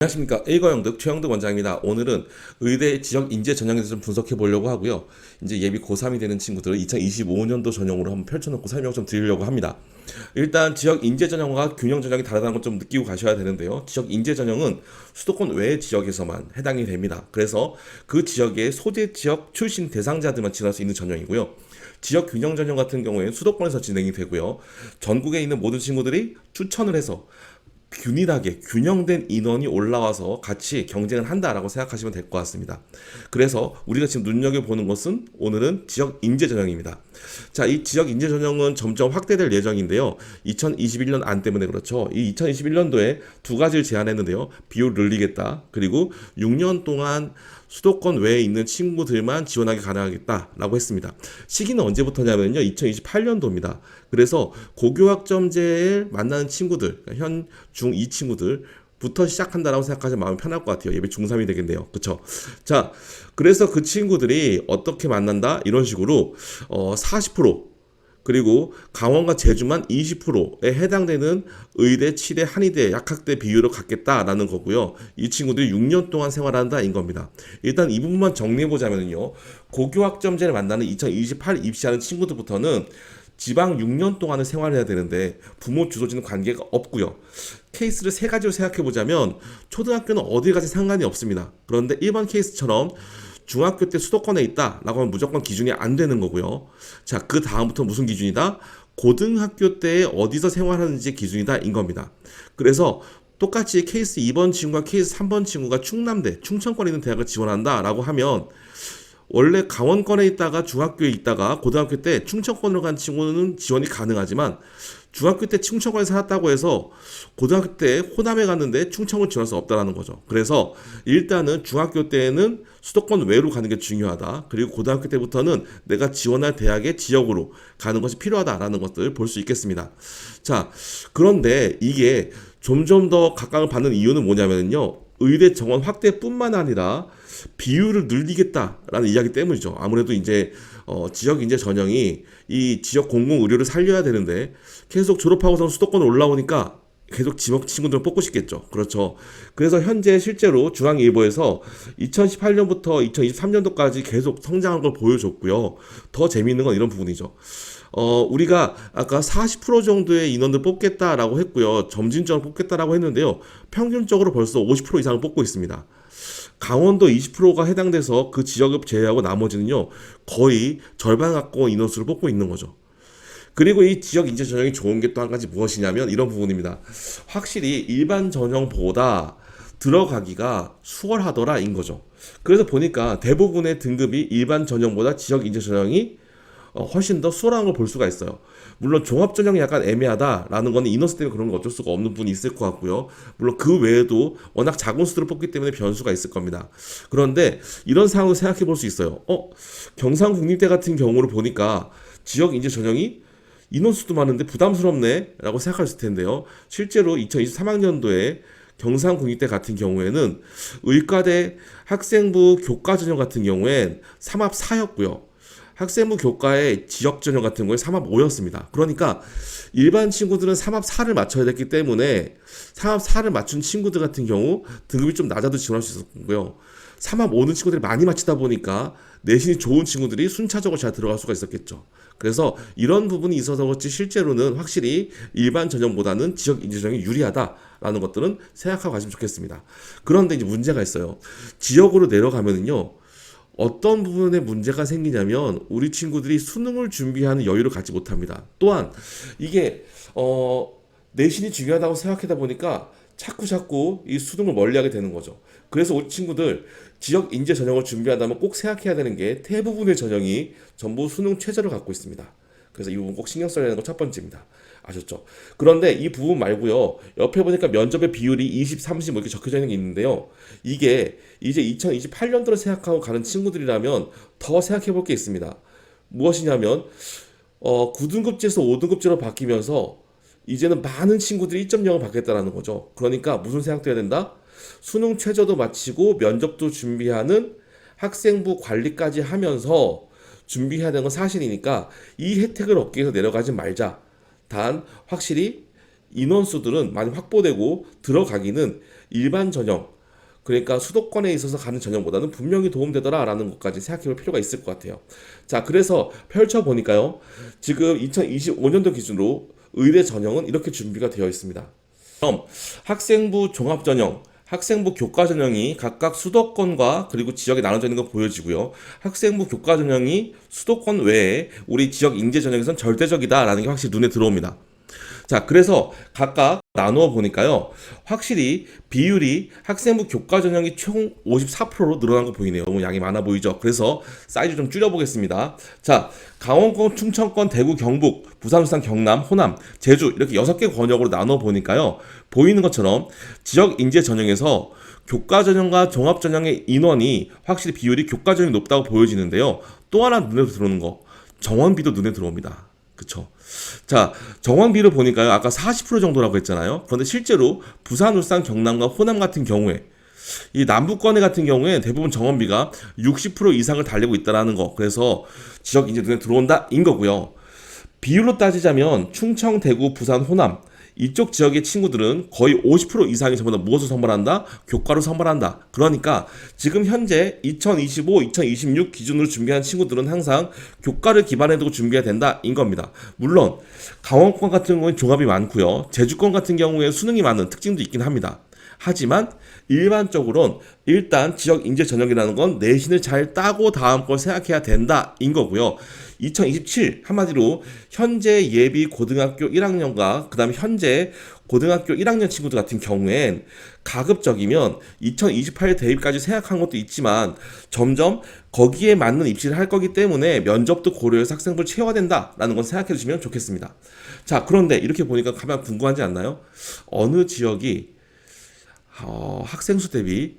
안녕하십니까. 일거영득 최영득 원장입니다. 오늘은 의대 지역 인재 전형에 대해서 좀 분석해 보려고 하고요. 이제 예비 고3이 되는 친구들을 2025년도 전형으로 한번 펼쳐놓고 설명 좀 드리려고 합니다. 일단 지역 인재 전형과 균형 전형이 다르다는 걸 좀 느끼고 가셔야 되는데요. 지역 인재 전형은 수도권 외 지역에서만 해당이 됩니다. 그래서 그 지역의 소재 지역 출신 대상자들만 지원할 수 있는 전형이고요. 지역 균형 전형 같은 경우에는 수도권에서 진행이 되고요. 전국에 있는 모든 친구들이 추천을 해서 균일하게 균형된 인원이 올라와서 같이 경쟁을 한다라고 생각하시면 될 것 같습니다. 그래서 우리가 지금 눈여겨보는 것은 오늘은 지역 인재 전형입니다. 자, 이 지역 인재 전형은 점점 확대될 예정인데요. 2021년 안 때문에 그렇죠. 이 2021년도에 두 가지를 제안했는데요. 비율을 늘리겠다. 그리고 6년 동안 수도권 외에 있는 친구들만 지원하기 가능하겠다라고 했습니다. 시기는 언제부터냐면요. 2028년도입니다. 그래서 고교학점제를 만나는 친구들, 그러니까 현, 중, 2 친구들부터 시작한다라고 생각하시면 마음이 편할 것 같아요. 예비 중3이 되겠네요. 그쵸? 자, 그래서 그 친구들이 어떻게 만난다? 이런 식으로 40% 그리고 강원과 제주만 20%에 해당되는 의대, 치대, 한의대, 약학대 비율을 갖겠다라는 거고요. 이 친구들이 6년 동안 생활한다인 겁니다. 일단 이 부분만 정리해보자면요. 고교학점제를 만나는 2028 입시하는 친구들부터는 지방 6년 동안은 생활해야 되는데 부모 주소지는 관계가 없고요. 케이스를 세 가지로 생각해보자면 초등학교는 어디 가지 상관이 없습니다. 그런데 일반 케이스처럼 중학교 때 수도권에 있다라고 하면 무조건 기준이 안 되는 거고요. 자, 그 다음부터 무슨 기준이다? 고등학교 때 어디서 생활하는지 기준이다인 겁니다. 그래서 똑같이 케이스 2번 친구와 케이스 3번 친구가 충남대, 충청권에 있는 대학을 지원한다라고 하면 원래 강원권에 있다가 중학교에 있다가 고등학교 때 충청권으로 간 친구는 지원이 가능하지만 중학교 때 충청권에 살았다고 해서 고등학교 때 호남에 갔는데 충청을 지원할 수 없다라는 거죠. 그래서 일단은 중학교 때는 수도권 외로 가는 게 중요하다. 그리고 고등학교 때부터는 내가 지원할 대학의 지역으로 가는 것이 필요하다라는 것들을 볼 수 있겠습니다. 자, 그런데 이게 점점 더 각광을 받는 이유는 뭐냐면요. 의대 정원 확대뿐만 아니라 비율을 늘리겠다라는 이야기 때문이죠. 아무래도 이제 지역 인재 전형이 이 지역 공공 의료를 살려야 되는데 계속 졸업하고서 수도권 올라오니까 계속 지역 친구들을 뽑고 싶겠죠. 그렇죠. 그래서 현재 실제로 중앙일보에서 2018년부터 2023년도까지 계속 성장한 걸 보여줬고요. 더 재미있는 건 이런 부분이죠. 우리가 아까 40% 정도의 인원을 뽑겠다라고 했고요. 점진적으로 뽑겠다라고 했는데요. 평균적으로 벌써 50% 이상을 뽑고 있습니다. 강원도 20%가 해당돼서 그 지역을 제외하고 나머지는요. 거의 절반 가까운 인원수를 뽑고 있는 거죠. 그리고 이 지역 인재 전형이 좋은 게 또 한 가지 무엇이냐면 이런 부분입니다. 확실히 일반 전형보다 들어가기가 수월하더라인 거죠. 그래서 보니까 대부분의 등급이 일반 전형보다 지역 인재 전형이 훨씬 더 수월한 걸 볼 수가 있어요. 물론 종합 전형이 약간 애매하다라는 건 인원수 때문에 그런 거 어쩔 수가 없는 분이 있을 것 같고요. 물론 그 외에도 워낙 작은 수들을 뽑기 때문에 변수가 있을 겁니다. 그런데 이런 상황을 생각해 볼 수 있어요. 경상국립대 같은 경우를 보니까 지역 인재 전형이 인원수도 많은데 부담스럽네 라고 생각하실 텐데요. 실제로 2023학년도에 경상국립대 같은 경우에는 의과대 학생부 교과 전형 같은 경우엔 3합 4였고요. 학생부 교과의 지역 전형 같은 경우에 3합 5였습니다. 그러니까 일반 친구들은 3합 4를 맞춰야 됐기 때문에 3합 4를 맞춘 친구들 같은 경우 등급이 좀 낮아도 지원할 수 있었고요. 3합 5는 친구들이 많이 맞히다 보니까 내신이 좋은 친구들이 순차적으로 잘 들어갈 수가 있었겠죠. 그래서 이런 부분이 있어서 그렇지 실제로는 확실히 일반 전형보다는 지역 인재 전형이 유리하다라는 것들은 생각하고 가시면 좋겠습니다. 그런데 이제 문제가 있어요. 지역으로 내려가면은요. 어떤 부분에 문제가 생기냐면 우리 친구들이 수능을 준비하는 여유를 갖지 못합니다. 또한 이게 내신이 중요하다고 생각하다 보니까 자꾸 이 수능을 멀리하게 되는 거죠. 그래서 우리 친구들 지역 인재 전형을 준비한다면 꼭 생각해야 되는 게 대부분의 전형이 전부 수능 최저를 갖고 있습니다. 그래서 이 부분 꼭 신경 써야 되는 거 첫 번째입니다. 아셨죠? 그런데 이 부분 말고요. 옆에 보니까 면접의 비율이 20, 30 이렇게 적혀져 있는 게 있는데요. 이게 이제 2028년도를 생각하고 가는 친구들이라면 더 생각해 볼 게 있습니다. 무엇이냐면 9등급제에서 5등급제로 바뀌면서 이제는 많은 친구들이 1.0을 받겠다라는 거죠. 그러니까 무슨 생각도 해야 된다? 수능 최저도 마치고 면접도 준비하는 학생부 관리까지 하면서 준비해야 되는 건 사실이니까 이 혜택을 얻기 위해서 내려가지 말자. 단 확실히 인원수들은 많이 확보되고 들어가기는 일반 전형, 그러니까 수도권에 있어서 가는 전형보다는 분명히 도움되더라라는 것까지 생각해 볼 필요가 있을 것 같아요. 자, 그래서 펼쳐보니까요. 지금 2025년도 기준으로 의대 전형은 이렇게 준비가 되어 있습니다. 그럼 학생부 종합전형, 학생부 교과전형이 각각 수도권과 그리고 지역에 나눠져 있는 거 보여지고요. 학생부 교과전형이 수도권 외에 우리 지역 인재전형에선 절대적이다라는 게 확실히 눈에 들어옵니다. 자, 그래서 각각 나누어 보니까요. 확실히 비율이 학생부 교과 전형이 총 54%로 늘어난 거 보이네요. 너무 양이 많아 보이죠? 그래서 사이즈 좀 줄여보겠습니다. 자, 강원권, 충청권, 대구, 경북, 부산, 울산, 경남, 호남, 제주 이렇게 6개 권역으로 나눠 보니까요. 보이는 것처럼 지역 인재 전형에서 교과 전형과 종합 전형의 인원이 확실히 비율이 교과 전형이 높다고 보여지는데요. 또 하나 눈에 들어오는 거, 정원비도 눈에 들어옵니다. 그쵸. 자, 정원비를 보니까요. 아까 40% 정도라고 했잖아요. 그런데 실제로 부산, 울산, 경남과 호남 같은 경우에 이 남부권에 같은 경우에 대부분 정원비가 60% 이상을 달리고 있다는 거. 그래서 지역 인재 눈에 들어온다인 거고요. 비율로 따지자면 충청, 대구, 부산, 호남 이쪽 지역의 친구들은 거의 50% 이상이 전부 다 무엇을 선발한다? 교과로 선발한다. 그러니까 지금 현재 2025, 2026 기준으로 준비한 친구들은 항상 교과를 기반에 두고 준비해야 된다인 겁니다. 물론 강원권 같은 경우는 종합이 많고요. 제주권 같은 경우에 수능이 많은 특징도 있긴 합니다. 하지만 일반적으로는 일단 지역 인재 전형이라는 건 내신을 잘 따고 다음 걸 생각해야 된다인 거고요. 2027 한마디로 현재 예비 고등학교 1학년과 그 다음에 현재 고등학교 1학년 친구들 같은 경우엔 가급적이면 2028 대입까지 생각한 것도 있지만 점점 거기에 맞는 입시를 할 거기 때문에 면접도 고려해서 학생부를 채워야 된다라는 건 생각해 주시면 좋겠습니다. 자, 그런데 이렇게 보니까 가장 궁금하지 않나요? 어느 지역이 학생 수 대비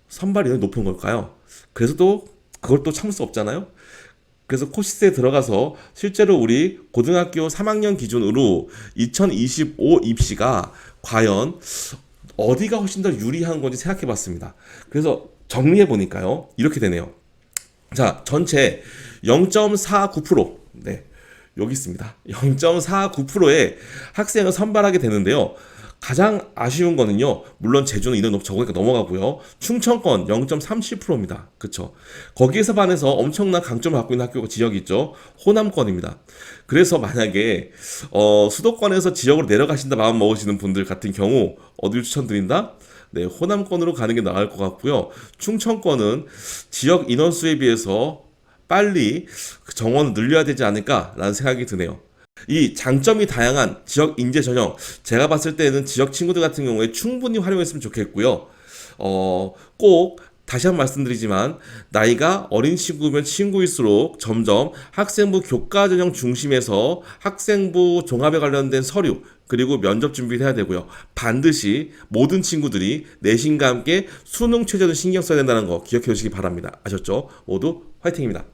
선발 인원이 높은 걸까요? 그래서 또 그걸 또 참을 수 없잖아요. 그래서 코시스에 들어가서 실제로 우리 고등학교 3학년 기준으로 2025 입시가 과연 어디가 훨씬 더 유리한 건지 생각해 봤습니다. 그래서 정리해 보니까요. 이렇게 되네요. 자, 전체 0.49%. 네. 여기 있습니다. 0.49%의 학생을 선발하게 되는데요. 가장 아쉬운 거는요. 물론 제주는 인원이 너무 적으니까 넘어가고요. 충청권 0.37%입니다. 그쵸? 거기에서 반해서 엄청난 강점을 갖고 있는 학교가 지역이 있죠. 호남권입니다. 그래서 만약에 수도권에서 지역으로 내려가신다 마음 먹으시는 분들 같은 경우 어디를 추천드린다? 네, 호남권으로 가는 게 나을 것 같고요. 충청권은 지역 인원수에 비해서 빨리 정원을 늘려야 되지 않을까라는 생각이 드네요. 이 장점이 다양한 지역 인재 전형, 제가 봤을 때는 지역 친구들 같은 경우에 충분히 활용했으면 좋겠고요. 꼭 다시 한번 말씀드리지만 나이가 어린 친구면 친구일수록 점점 학생부 교과 전형 중심에서 학생부 종합에 관련된 서류 그리고 면접 준비를 해야 되고요. 반드시 모든 친구들이 내신과 함께 수능 최저는 신경 써야 된다는 거 기억해 주시기 바랍니다. 아셨죠? 모두 화이팅입니다.